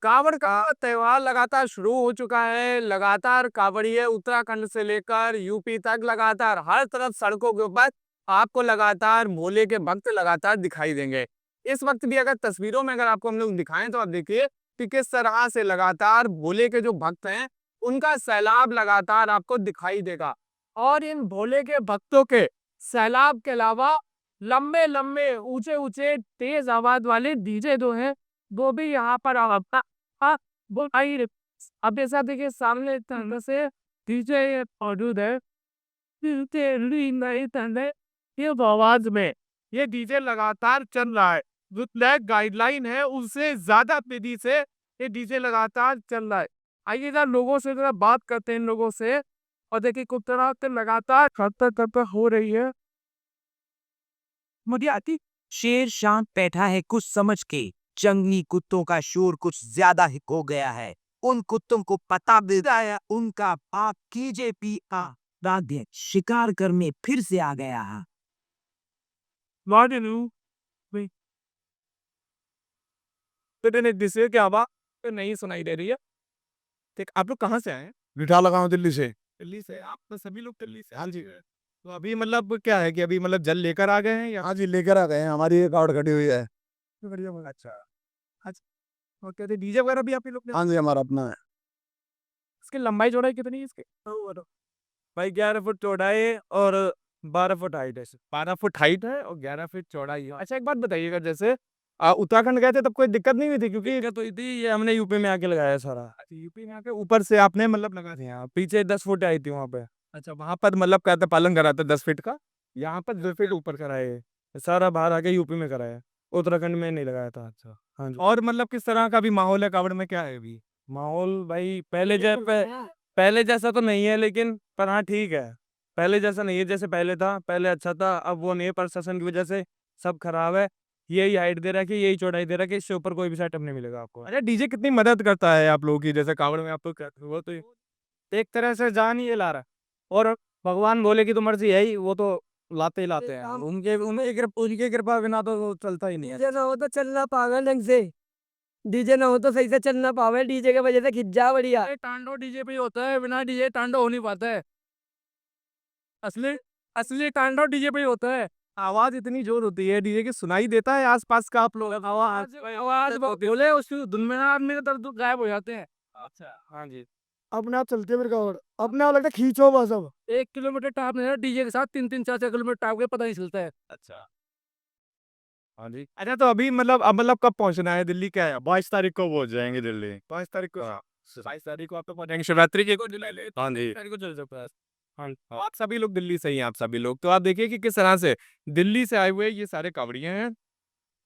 कावड़ का त्योहार लगातार शुरू हो चुका है। लगातार कावड़िए उत्तराखंड से लेकर यूपी तक लगातार हर तरफ सड़कों के ऊपर आपको लगातार भोले के भक्त लगातार दिखाई देंगे। इस वक्त भी अगर तस्वीरों में अगर आपको हम लोग दिखाएं तो आप देखिए कि किस तरह से लगातार भोले के जो भक्त हैं उनका सैलाब लगातार आपको दिखाई देगा। और इन भोले के भक्तों के सैलाब के अलावा लंबे लंबे ऊंचे ऊंचे तेज आवाज वाले डीजे जो हैं वो भी यहाँ पर आपका हाँ, वो आई अब ऐसा देखिए सामने एक तरह से डीजे मौजूद है। तेरी नई तने ये आवाज में ये डीजे लगातार चल रहा है। जो ब्लैक गाइडलाइन है उससे ज्यादा तेजी से ये डीजे लगातार चल रहा है। आइए जरा लोगों से जरा बात करते हैं इन लोगों से। और देखिए कुछ तरह से लगातार खतर खतर हो रही है। मुझे आती शेर शांत बैठा है कुछ समझ के। जंगली कुत्तों का शोर कुछ ज्यादा ही हो गया है। उन कुत्तों को पता भी है उनका बाप KJP का राज्य शिकार करने फिर से आ गया है। मार्टिन भाई तो ने जिसे क्या बात तो नहीं सुनाई दे रही है। ठीक आप लोग कहाँ से आए हैं? बिठा लगा हूँ दिल्ली से। दिल्ली से आप तो सभी लोग दिल्ली से हाँ जी। तो अभी मतलब क्या है कि अभी मतलब जल लेकर आ गए हैं या हाँ जी लेकर आ गए हैं, हमारी एक कावड़ खड़ी हुई है। बढ़िया अच्छा अच्छा और कहते डीजे वगैरह भी आप ही लोग ने हाँ जी हमारा अपना है। इसकी लंबाई चौड़ाई कितनी है इसके भाई 11 फुट चौड़ाई और 12 फुट हाइट है। 12 फुट हाइट है और 11 फुट चौड़ाई है। अच्छा एक बात बताइएगा जैसे उत्तराखंड गए थे तब कोई दिक्कत नहीं हुई थी क्योंकि दिक्कत हुई थी ये हमने यूपी में आके लगाया सारा। अच्छा यूपी में आके ऊपर से आपने मतलब लगा दिया पीछे 10 फुट आई थी वहाँ पे। अच्छा वहाँ पर मतलब कहते पालन करा था 10 फीट का। यहाँ पर 2 फीट ऊपर कराए सारा बाहर आके यूपी में कराया। उत्तराखंड में नहीं लगाया था। अच्छा हाँ जी और मतलब किस तरह का भी माहौल है कावड़ में क्या है अभी माहौल भाई पहले जैसा तो नहीं है लेकिन पर हाँ ठीक है। पहले जैसा नहीं है जैसे पहले था पहले अच्छा था अब वो नहीं है प्रशासन की वजह से सब खराब है। यही हाइट दे रहा है कि यही चौड़ाई दे रहा है कि इससे ऊपर कोई भी सेटअप नहीं मिलेगा आपको। अच्छा डीजे कितनी मदद करता है आप लोगों की जैसे कावड़ में आप लोग कहते हो वो तो एक तरह से जान ही ये ला रहा है। और भगवान भोले की तो मर्जी है ही वो तो लाते ही लाते हैं उनके कृपा बिना तो वो चलता ही नहीं है। डीजे ना हो तो चलना पागल ढंग से। डीजे ना हो तो सही से चलना पावे, डीजे के वजह से खिंच जा बढ़िया। टांडो डीजे पे ही होता है बिना डीजे टांडो हो नहीं पाता है। असली असली टांडो डीजे पे ही होता है। आवाज इतनी जोर होती है डीजे की सुनाई देता है आसपास का आप लोग आवाज आवाज बोले उसकी धुन में ना आदमी का दर्द गायब हो जाते हैं। अच्छा हाँ जी अपने आप चलती है मेरे कावड़, अपने आप लगता है खींचो बस अब। 1 किलोमीटर टाप नहीं डीजे के साथ 3-3 4-4 किलोमीटर टाप के पता नहीं चलता है। अच्छा हाँ जी अच्छा तो अभी मतलब अब मतलब कब पहुंचना है दिल्ली क्या है 22 तारीख को पहुंच जाएंगे दिल्ली 22 तारीख को। हाँ 22 तारीख को आप तो पहुंचेंगे शिवरात्रि के को जुलाई ले हाँ जी तारीख को चल सकता है। हाँ तो आप सभी लोग दिल्ली से ही हैं आप सभी लोग तो आप देखिए कि किस तरह से दिल्ली से आए हुए ये सारे कावड़िए हैं।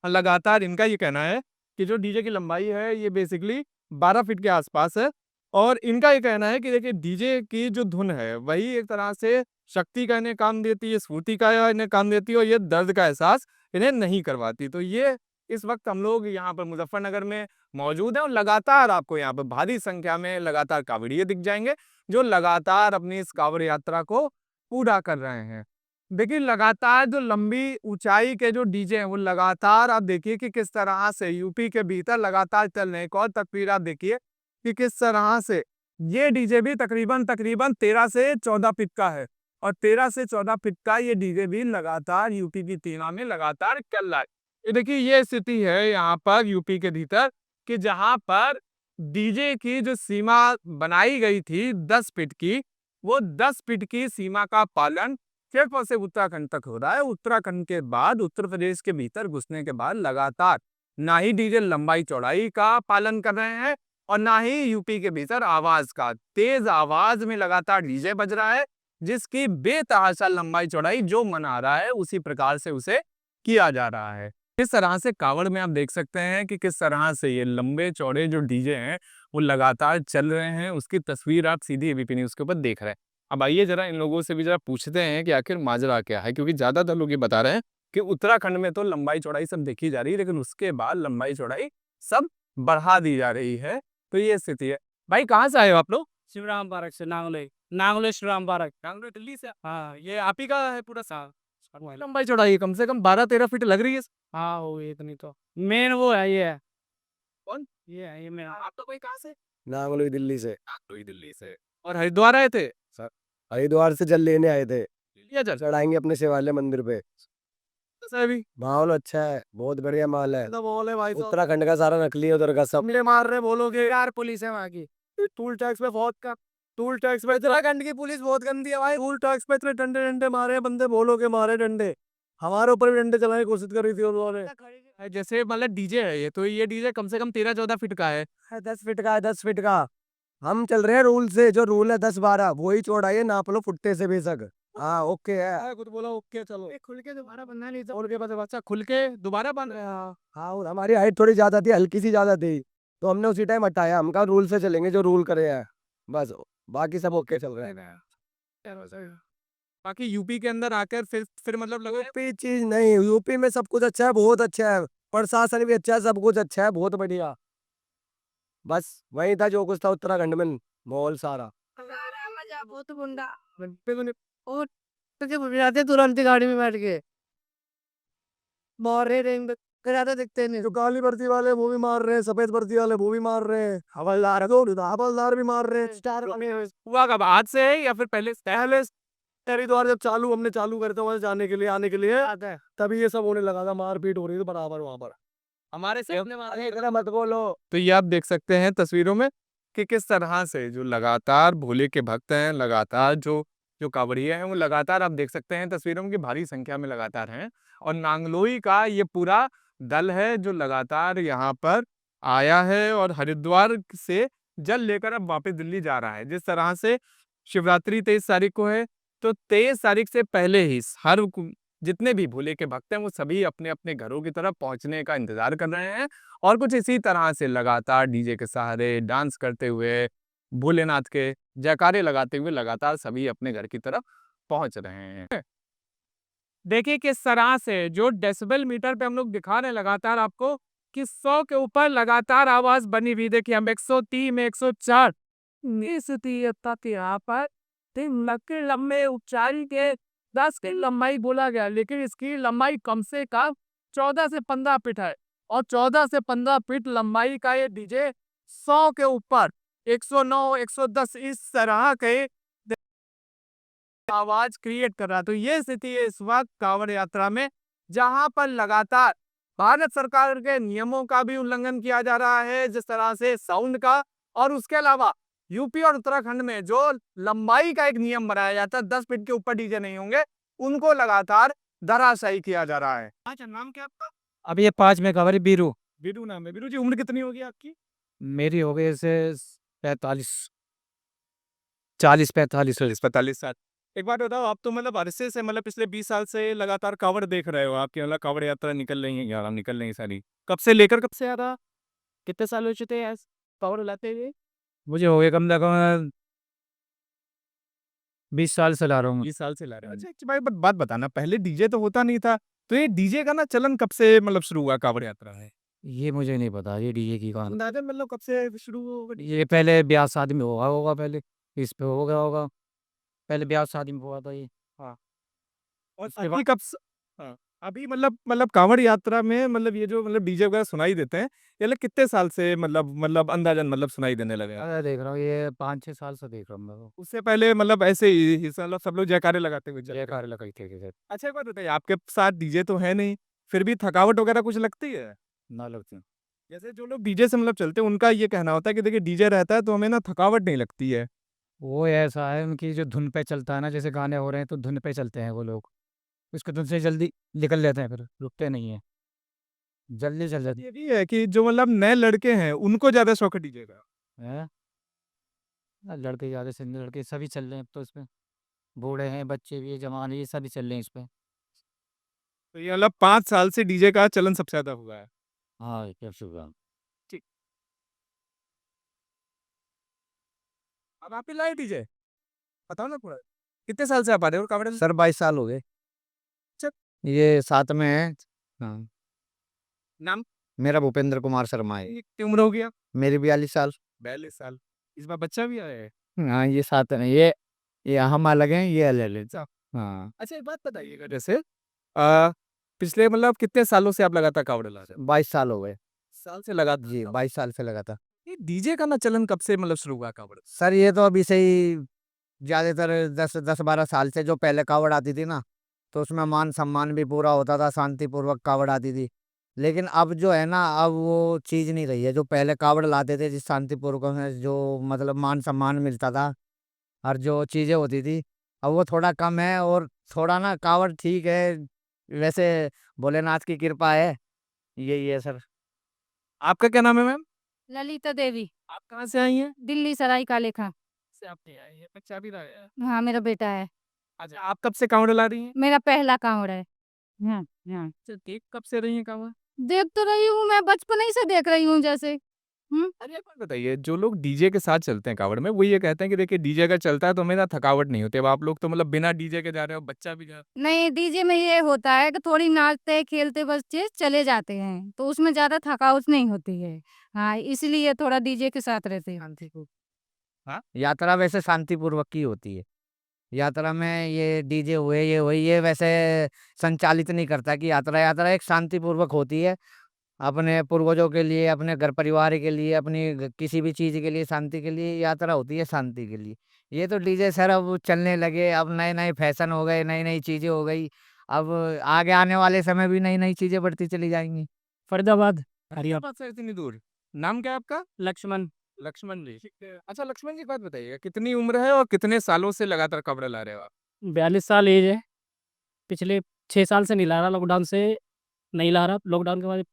लगातार इनका ये कहना है कि जो डीजे की लंबाई है ये बेसिकली 12 फीट के आसपास है। और इनका ये कहना है कि देखिए डीजे की जो धुन है वही एक तरह से शक्ति का इन्हें काम देती है स्फूर्ति का इन्हें काम देती है और ये दर्द का एहसास इन्हें नहीं करवाती। तो ये इस वक्त हम लोग यहाँ पर मुजफ्फरनगर में मौजूद हैं और लगातार आपको यहाँ पर भारी संख्या में लगातार कावड़िए दिख जाएंगे जो लगातार अपनी इस कावड़ यात्रा को पूरा कर रहे हैं। देखिए लगातार जो लंबी ऊंचाई के जो डीजे हैं वो लगातार आप देखिए कि किस तरह से यूपी के भीतर लगातार चल रहे हैं। एक और तस्वीर आप देखिए कि किस तरह से ये डीजे भी तकरीबन तकरीबन 13 से 14 फीट का है। और 13 से 14 फीट का ये डीजे भी लगातार यूपी की सीमा में लगातार चल रहा है। ये देखिए ये स्थिति है यहाँ पर यूपी के भीतर कि जहाँ पर डीजे की जो सीमा बनाई गई थी 10 फीट की वो 10 फीट की सीमा का पालन सिर्फ और सिर्फ उत्तराखंड तक हो रहा है। उत्तराखंड के बाद उत्तर प्रदेश के भीतर घुसने के बाद लगातार ना ही डीजे लंबाई चौड़ाई का पालन कर रहे हैं और ना ही यूपी के भीतर आवाज का तेज आवाज में लगातार डीजे बज रहा है जिसकी बेतहाशा लंबाई चौड़ाई जो मना रहा है उसी प्रकार से उसे किया जा रहा है। किस तरह से कावड़ में आप देख सकते हैं कि किस तरह से ये लंबे चौड़े जो डीजे हैं वो लगातार चल रहे हैं उसकी तस्वीर आप सीधी एबीपी न्यूज के ऊपर देख रहे हैं। अब आइए जरा इन लोगों से भी जरा पूछते हैं कि आखिर माजरा क्या है क्योंकि ज्यादातर लोग ये बता रहे हैं कि उत्तराखंड में तो लंबाई चौड़ाई सब देखी जा रही है लेकिन उसके बाद लंबाई चौड़ाई सब बढ़ा दी जा रही है। तो ये स्थिति है। भाई कहाँ से आए हो आप लोग? शिवराम पार्क से नांगले, नांगले शिवराम पार्क। कांगड़े दिल्ली से। हाँ ये आप ही का है पूरा सा हाँ लंबाई चौड़ाई कम से कम 12-13 फीट लग रही है। हाँ हो गई इतनी तो। मेन वो है ये कौन ये मैं आप तो कोई कहाँ से? नांगलोई दिल्ली से। नागलोई दिल्ली से। और हरिद्वार आए थे? हरिद्वार से जल लेने आए थे। लिया जल चढ़ाएंगे अपने शिवालय मंदिर पे। कैसा है अभी? माहौल अच्छा है, बहुत बढ़िया माहौल है। माहौल है भाई साहब। उत्तराखंड का सारा नकली है उधर का सब। हमले मार रहे बोलोगे यार, पुलिस है वहाँ की। टूल टैक्स पे बहुत कम। टूल टैक्स पे उत्तराखंड की पुलिस बहुत गंदी है भाई। टूल टैक्स पे इतने डंडे डंडे मारे हैं बंदे, बोलोगे मारे डंडे। हमारे ऊपर भी डंडे चलाने की कोशिश करी थी उन्होंने। जैसे मतलब डीजे है ये, तो ये डीजे कम से कम 13-14 फीट का है। 10 फीट का है, 10 फीट का। हम चल रहे हैं रूल से, जो रूल है 10-12 वही चौड़ाई है, नाप लो फुट्टे से बेशक। हाँ ओके है। खुद बोला ओके चलो। खुल के दोबारा बनना नहीं था। और के पास बच्चा खुल के दोबारा बन रहा। हाँ और हमारी हाइट थोड़ी ज्यादा थी, हल्की सी ज्यादा थी, तो हमने उसी टाइम हटाया। हम कहा रूल से चलेंगे, जो रूल करे हैं बस, बाकी सब ओके चल रहा है। बाकी यूपी के अंदर आकर फिर मतलब लगा यूपी चीज नहीं, यूपी में सब कुछ अच्छा है, बहुत अच्छा है। प्रशासन भी अच्छा है, सब कुछ अच्छा है, बहुत बढ़िया। बस वही था जो कुछ था उत्तराखंड में, माहौल सारा। मजा बहुत गुंडा और तुझे बुलाते तुरंत ही गाड़ी में बैठ के मार रहे हैं, कराते दिखते नहीं। जो काली वर्दी वाले वो भी मार रहे हैं, सफेद वर्दी वाले वो भी मार रहे हैं, हवलदार हवलदार भी मार रहे हैं। स्टार बने हुए हुआ कब, आज से है या फिर पहले? हरिद्वार जब चालू हमने चालू करे थे वहां से जाने के लिए, आने के लिए, आता है। तभी ये सब होने लगा था, मारपीट हो रही थी बराबर वहां पर। हमारे से अपने अरे इतना मत बोलो। तो ये आप देख सकते हैं तस्वीरों में कि किस तरह से जो लगातार भोले के भक्त हैं, लगातार जो जो कांवड़िए हैं, वो लगातार आप देख सकते हैं तस्वीरों में कि भारी संख्या में लगातार हैं। और नांगलोई का ये पूरा दल है जो लगातार यहाँ पर आया है और हरिद्वार से जल लेकर अब वापस दिल्ली जा रहा है। जिस तरह से शिवरात्रि 23 तारीख को है, तो 23 तारीख से पहले ही जितने भी भोले के भक्त हैं वो सभी अपने अपने घरों की तरफ पहुंचने का इंतजार कर रहे हैं। और कुछ इसी तरह से लगातार डीजे के सहारे डांस करते हुए, भोलेनाथ के जयकारे लगाते हुए लगातार सभी अपने घर की तरफ पहुंच रहे हैं। देखिए किस तरह से जो डेसिबल मीटर पे हम लोग दिखा रहे हैं लगातार आपको कि 100 के ऊपर लगातार आवाज बनी हुई। देखिए हम 103 में 104 यहाँ पर 3 के लंबे ऊंचाई के 10 की लंबाई बोला गया, लेकिन इसकी लंबाई कम से कम 14 से 15 फीट है। और 14 से 15 फीट लंबाई का ये डीजे 100 के ऊपर 109 110 इस तरह के आवाज क्रिएट कर रहा है। तो ये स्थिति है इस वक्त कांवड़ यात्रा में, जहां पर लगातार भारत सरकार के नियमों का भी उल्लंघन किया जा रहा है, जिस तरह से साउंड का। और उसके अलावा यूपी और उत्तराखंड में जो लंबाई का एक नियम बनाया जाता है, 10 फीट के ऊपर डीजे नहीं होंगे, उनको लगातार धराशायी किया जा रहा है। अच्छा, नाम क्या आपका? अब ये 5 में कवर बीरू बीरू नाम है। बीरू जी, उम्र कितनी होगी आपकी? मेरी हो गई से 45 40-45 45 साल। एक बात बताओ, आप तो मतलब अरसे से मतलब पिछले 20 साल से लगातार कांवड़ देख रहे हो, आपकी मतलब कांवड़ यात्रा निकल रही है, यार निकल रही है सारी। कब से लेकर कब से आ रहा? कितने साल हो चुके हैं कांवड़ लाते हुए? मुझे हो गए कम से कम 20 साल से ला रहा हूँ। 20 साल से ला रहे हो। अच्छा एक भाई बात बताना, पहले डीजे तो होता नहीं था, तो ये डीजे का ना चलन कब से मतलब शुरू हुआ कांवड़ यात्रा है? ये मुझे नहीं पता, ये डीजे की कहानी। अंदाजा मतलब कब से शुरू हुआ? ये पहले ब्याह शादी में हुआ होगा, पहले इस पे हो गया होगा, पहले ब्याह शादी में हुआ था ये। और उसके अभी कब हाँ, अभी मतलब कांवड़ यात्रा में मतलब ये जो मतलब डीजे वगैरह सुनाई देते हैं, ये लोग कितने साल से मतलब अंदाजन मतलब सुनाई देने लगे हैं? अरे देख रहा हूँ, ये 5-6 साल से देख रहा हूँ मैं तो। उससे पहले मतलब ऐसे ही मतलब सब लोग जयकारे लगाते हुए चलते हैं। जयकार लगाई थे कि अच्छा एक बात बताइए, आपके साथ डीजे तो है नहीं, फिर भी थकावट वगैरह कुछ लगती है? ना लगती। जैसे जो लोग डीजे से मतलब चलते हैं, उनका ये कहना होता है कि देखिए डीजे रहता है तो हमें ना थकावट नहीं लगती है। वो ऐसा है उनकी जो धुन पे चलता है ना, जैसे गाने हो रहे हैं तो धुन पे चलते हैं वो लोग, उसके धुन से जल्दी निकल लेते हैं, फिर रुकते नहीं है, जल्दी चल जाती ये भी है कि जो मतलब नए लड़के हैं उनको ज्यादा शौक है डीजे का। है। लड़के ज़्यादा से लड़के सभी चल रहे हैं अब तो इसमें, बूढ़े हैं, बच्चे भी हैं, जवान हैं, ये सभी चल रहे हैं इस पे। तो ये मतलब 5 साल से डीजे का चलन सबसे ज्यादा हुआ है। हाँ, क्या शुक्र। ठीक। अब आप ही लाए डीजे, बताओ ना पूरा, कितने साल से आप आ रहे हो कांवड़ में? सर 22 साल हो गए। ये साथ में है। हाँ, नाम? मेरा भूपेंद्र कुमार शर्मा है। कितनी उम्र हो गया? मेरी 42 साल। 42 साल। इस बार बच्चा भी आया है? हाँ, ये साथ में ये हम अलग हैं, ये अलग है। अच्छा। हाँ, अच्छा एक बात बताइएगा, जैसे आ, पिछले मतलब कितने सालों से आप लगातार कांवड़ ला रहे हो? 22 साल हो गए। साल से लगा जी 22 साल से लगा था। ये डीजे का ना चलन कब से मतलब शुरू हुआ कावड़? सर ये तो अभी से ही ज़्यादातर 10-12 साल से जो पहले कावड़ आती थी ना, तो उसमें मान-सम्मान भी पूरा होता था, शांतिपूर्वक कावड़ आती थी। लेकिन अब जो है ना, अब वो चीज़ नहीं रही है, जो पहले कावड़ लाते थे जिस शांतिपूर्वक में जो मतलब मान-सम्मान मिलता था और जो चीज़ें होती थी, अब वो थोड़ा कम है और थोड़ा ना कावड़ ठीक है, वैसे भोलेनाथ की कृपा है, यही है सर। आपका क्या नाम है मैम? ललिता देवी, आप कहाँ से आई हैं? दिल्ली सराय काले खां। से आपने आई है, बच्चा भी लाया है। हाँ, मेरा बेटा है। अच्छा, आप कब से कावड़ ला रही हैं? मेरा पहला कांवड़ है। हाँ, हाँ। अच्छा, देख कब से रही हैं कावड़? देख तो रही हूँ मैं बचपन ही से देख रही हूँ जैसे। अरे एक बात बताइए, जो लोग डीजे के साथ चलते हैं कावड़ में, वो ये कहते हैं कि देखिए डीजे अगर चलता है तो हमें ना थकावट नहीं होती। अब आप लोग तो मतलब बिना डीजे के जा रहे हो, बच्चा भी जा रहा नहीं, डीजे में ये होता है कि थोड़ी नाचते, खेलते बच्चे चले जाते हैं, तो उसमें ज़्यादा थकावट नहीं होती है। हाँ, इसलिए थोड़ा डीजे के साथ रहते हैं। यात्रा वैसे शांतिपूर्वक की होती है। यात्रा में ये डीजे हुए, ये हुए, ये वैसे संचालित नहीं करता कि यात्रा यात्रा एक शांतिपूर्वक होती है। अपने पूर्वजों के लिए, अपने घर परिवार के लिए, अपनी किसी भी चीज़ के लिए, शांति के लिए यात्रा होती है, शांति के लिए। ये तो डीजे सर अब चलने लगे, अब नए-नए फैशन हो गए, नई-नई चीज़ें हो गई। अब आगे आने वाले समय भी नई-नई चीज़ें बढ़ती चली जाएँगी। फरीदाबाद, है। बात से इतनी दूर। नाम क्या है आपका? लक्ष्मण। लक्ष्मण जी। ठीक है। अच्छा लक्ष्मण जी एक बात बताइए, कितनी उम्र है और कितने सालों से लगातार कावड़ ला रहे हो आप? 42 साल एज है। पिछले 6 साल से नहीं ला रहा, लॉकडाउन से नहीं ला रहा। लॉकडाउन के बाद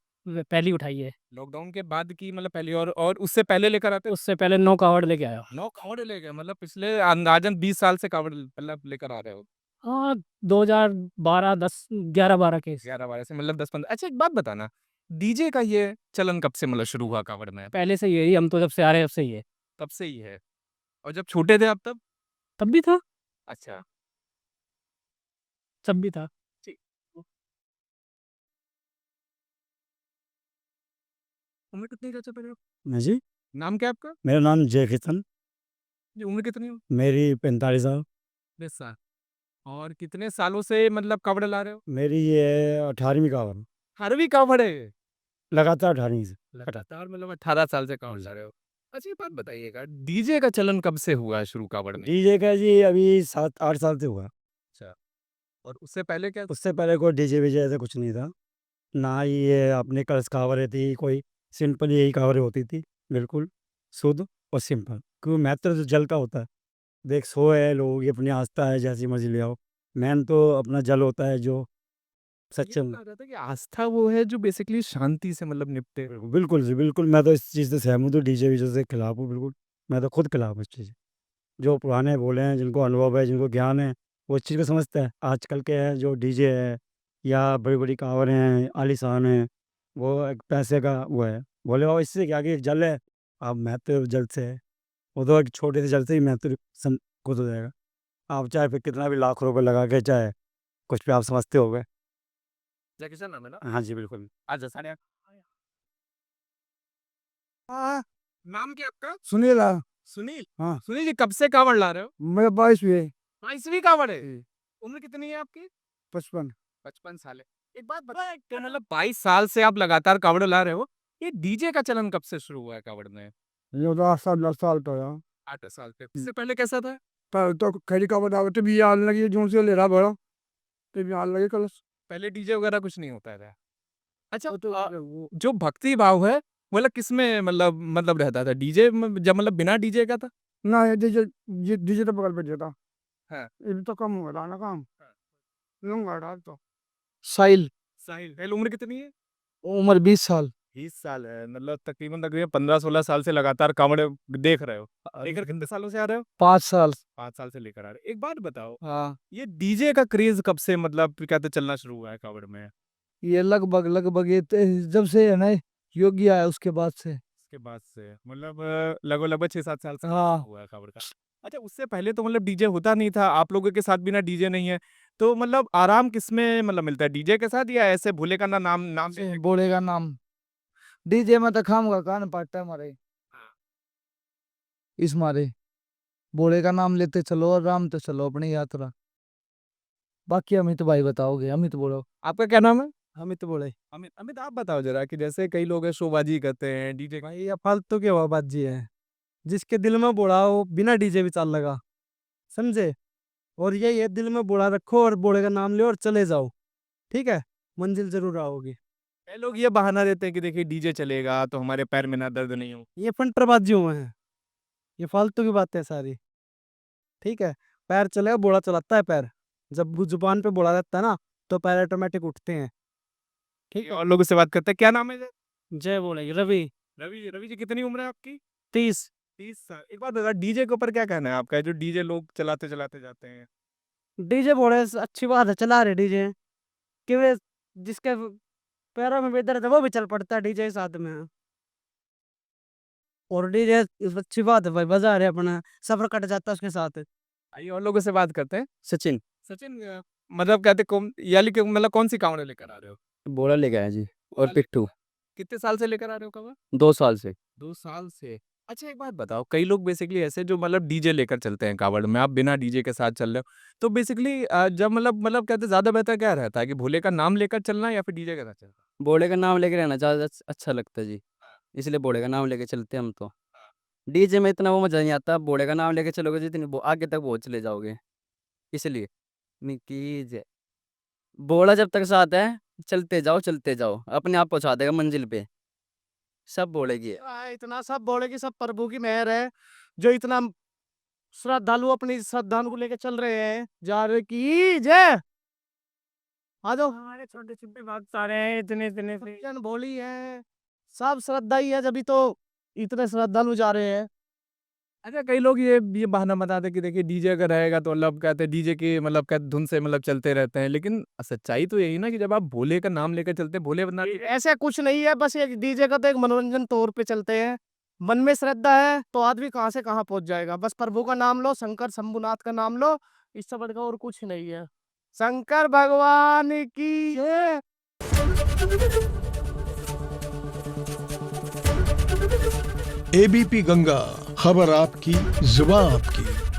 पहली उठाई है। लॉकडाउन के बाद की मतलब पहली और उससे पहले लेकर आते? उससे पहले 9 कावड़ लेके आया। 9 कावड़ ले गए, मतलब पिछले अंदाज़न 20 साल से कावड़ मतलब लेकर आ रहे हो। हाँ, 2012, 10, 11-12 के 11-12 से मतलब 10-15। अच्छा एक बात बताना, डीजे का ये चलन कब से मतलब शुरू हुआ कावड़ में? पहले से यही, हम तो जब से आ रहे हैं, तब से ही है। तब से ही है। और जब छोटे थे आप तब? तब भी था, अच्छा। तब भी था। ठीक। उम्र कितनी है पहले? हाँ जी, नाम क्या है आपका? मेरा नाम जय किशन, जी, उम्र कितनी है? मेरी 45 साल, 20 साल। और कितने सालों से मतलब कावड़ ला रहे हो? मेरी ये 18वीं कावड़, 18वीं कावड़ है? लगातार 18वीं से। लगातार मतलब 18 साल से कावड़ ला रहे हो। अच्छा ये बात बताइएगा, डीजे का चलन कब से हुआ है शुरू कावड़ में? डीजे का जी अभी 7-8 साल से हुआ। अच्छा। और उससे पहले क्या? उससे पहले कोई डीजे वीजे ऐसा कुछ नहीं था। ना ही ये अपनी कलश कावड़ें थी, कोई सिंपल यही कावड़ें होती थी, बिल्कुल शुद्ध और सिंपल। क्योंकि महत्व तो जल का होता है। देख सो है, लोगों की अपनी आस्था है, जैसी मर्ज़ी ले आओ। मेन तो अपना जल होता है जो ये सच्चे में। कहा जाता है कि आस्था वो है जो बेसिकली शांति से मतलब निपटे। बिल्कुल जी, बिल्कुल मैं तो इस चीज़ से सहमत हूँ, डीजे वीजे से खिलाफ हूँ बिल्कुल। मैं तो खुद खिलाफ हूँ इस चीज़। जो पुराने बोले हैं, जिनको अनुभव है, जिनको ज्ञान है, वो इस चीज़ को समझते हैं। आजकल के हैं जो डीजे है या बड़ी-बड़ी कावड़ें हैं, आलीशान हैं, वो एक पैसे का वो है। बोले और इससे क्या कि जल है, अब महत्व जल से है। वो तो एक छोटे से जल से ही महत्व सम कुछ हो जाएगा। आप चाहे फिर कितना भी लाख रुपए लगा के चाहे कुछ भी आप समझते होगे। जैसा नाम है ना? हाँ जी, बिल्कुल। आज साढ़े नाम क्या आपका? सुनील, सुनील। हाँ। सुनील जी कब से कावड़ ला रहे हो? मैं 22 हुए। 22वीं कावड़ है? उम्र कितनी है आपकी? 55। 55 साल है। एक बात बताएं, तो मतलब 22 साल से आप लगातार कावड़ ला रहे हो, ये डीजे का चलन कब से शुरू हुआ है कावड़ में? ये तो 8 साल 10 साल तो यार। 8 साल से। इससे पहले कैसा था? पर तो खैरी का बताओ तो भी आने लगी जो से ले रहा बड़ा। तो भी आने लगे कलश। पहले डीजे वगैरह कुछ नहीं होता था। अच्छा वो तो वो जो भक्ति भाव है, वो मतलब किसमें मतलब रहता था? डीजे में जब मतलब बिना डीजे का था? ना ये डीजे तो बगल पे देता। हाँ। ये तो कम हो रहा ना काम। लूंगा डाल तो। साहिल, साहिल। साहिल उम्र कितनी है? उम्र 20 साल। 20 साल है, मतलब तकरीबन 15-16 साल से लगातार कावड़ देख रहे हो। लेकर कितने सालों से आ रहे हो? 5 साल। 5 साल से लेकर आ रहे हो। एक बात बताओ, हाँ, ये डीजे का क्रेज कब से मतलब कहते चलना शुरू हुआ है कावड़ में? ये लगभग ये जब से है ना योगी आया उसके बाद से। इसके बाद से मतलब लगभग 6-7 साल से हाँ। हुआ है कावड़ का। अच्छा उससे पहले तो मतलब डीजे होता नहीं था, आप लोगों के साथ बिना डीजे नहीं है, तो मतलब आराम किसमें मतलब मिलता है, डीजे के साथ या ऐसे भोले का नाम नाम से बोलेगा नाम डीजे में तो खाम का कान पाटता है हमारे इस मारे बोले का नाम लेते चलो और राम तो चलो अपनी यात्रा। बाकी अमित भाई बताओगे, अमित बोलो। आपका क्या नाम है? अमित बोले अमित अमित आप बताओ जरा कि जैसे कई लोग है शोबाजी करते हैं डीजे भाई ये फालतू की हवाबाजी है। जिसके दिल में बुढ़ा हो बिना डीजे भी चल लगा, समझे। और ये दिल में बुढ़ा रखो और बुढ़े का नाम लो और चले जाओ, ठीक है, मंजिल जरूर आओगी। कई लोग ये बहाना देते हैं कि देखिए डीजे चलेगा तो हमारे पैर में ना दर्द नहीं हो। ये फंटरबाजियों में है, ये फालतू की बातें सारी, ठीक है। पैर चलेगा, बुढ़ा चलाता है पैर। जब वो जुबान पे बुढ़ा रहता है ना तो पैर ऑटोमेटिक उठते हैं। ठीक है, और लोगों से बात करते हैं। क्या नाम है जय बोलेगी रवि। रवि रवि जी, कितनी उम्र है आपकी? 30। 30 साल। एक बात बता, डीजे के ऊपर क्या कहना है आपका, जो डीजे लोग चलाते चलाते जाते हैं? डीजे बोले अच्छी बात है, चला रहे डीजे, कि वे जिसके पैरों में भी दर्द है वो भी चल पड़ता है डीजे के साथ में। और डीजे अच्छी बात है भाई, बजा रहे अपना, सफर कट जाता है उसके साथ। आइए और लोगों से बात करते हैं। सचिन सचिन मतलब कहते कौन याली कि मतलब कौन सी कावड़ लेकर आ रहे हो? बोला लेके आया जी, और पिट्ठू कितने साल से लेकर आ रहे हो कावड़? 2 साल से। 2 साल से। अच्छा एक बात बताओ, कई लोग बेसिकली ऐसे जो मतलब डीजे लेकर चलते हैं कावड़ में, आप बिना डीजे के साथ चल रहे हो, तो बेसिकली जब मतलब कहते ज़्यादा बेहतर क्या रहता है कि भोले का नाम लेकर चलना या फिर डीजे के साथ चलना? बोले का नाम लेके रहना ज़्यादा अच्छा लगता है जी, इसलिए बोले का नाम लेके चलते हैं हम तो। डीजे में इतना वो मज़ा नहीं आता, बोले का नाम लेके चलोगे जितनी आगे तक पहुँच चले जाओगे, इसलिए निकी जय बोला जब तक साथ है चलते जाओ, अपने आप पहुँचा देगा मंजिल पे, सब बोलेगी। इतना सब बोलेगी, सब प्रभु की मेहर है, जो इतना श्रद्धालु अपनी श्रद्धालु को लेके चल रहे हैं, जा रहे की जय। आ जाओ, हमारे छोटे छोटे बात सारे हैं, इतने बोली है, सब श्रद्धा ही है, जब तो इतने श्रद्धालु जा रहे हैं। अच्छा कई लोग ये बहाना बताते हैं कि देखिए डीजे अगर रहेगा तो मतलब कहते हैं डीजे की मतलब कहते धुन से मतलब चलते रहते हैं, लेकिन सच्चाई तो यही ना कि जब आप भोले का नाम लेकर चलते हैं, भोले बना ऐसा कुछ नहीं है, बस ये डीजे का तो एक मनोरंजन तौर पे चलते हैं। मन में श्रद्धा है तो आदमी कहाँ से कहाँ पहुंच जाएगा, बस प्रभु का नाम लो, शंकर शंभुनाथ का नाम लो, इससे बढ़कर और कुछ नहीं है। शंकर भगवान की जय। एबीपी गंगा, खबर आपकी, जुबान आपकी।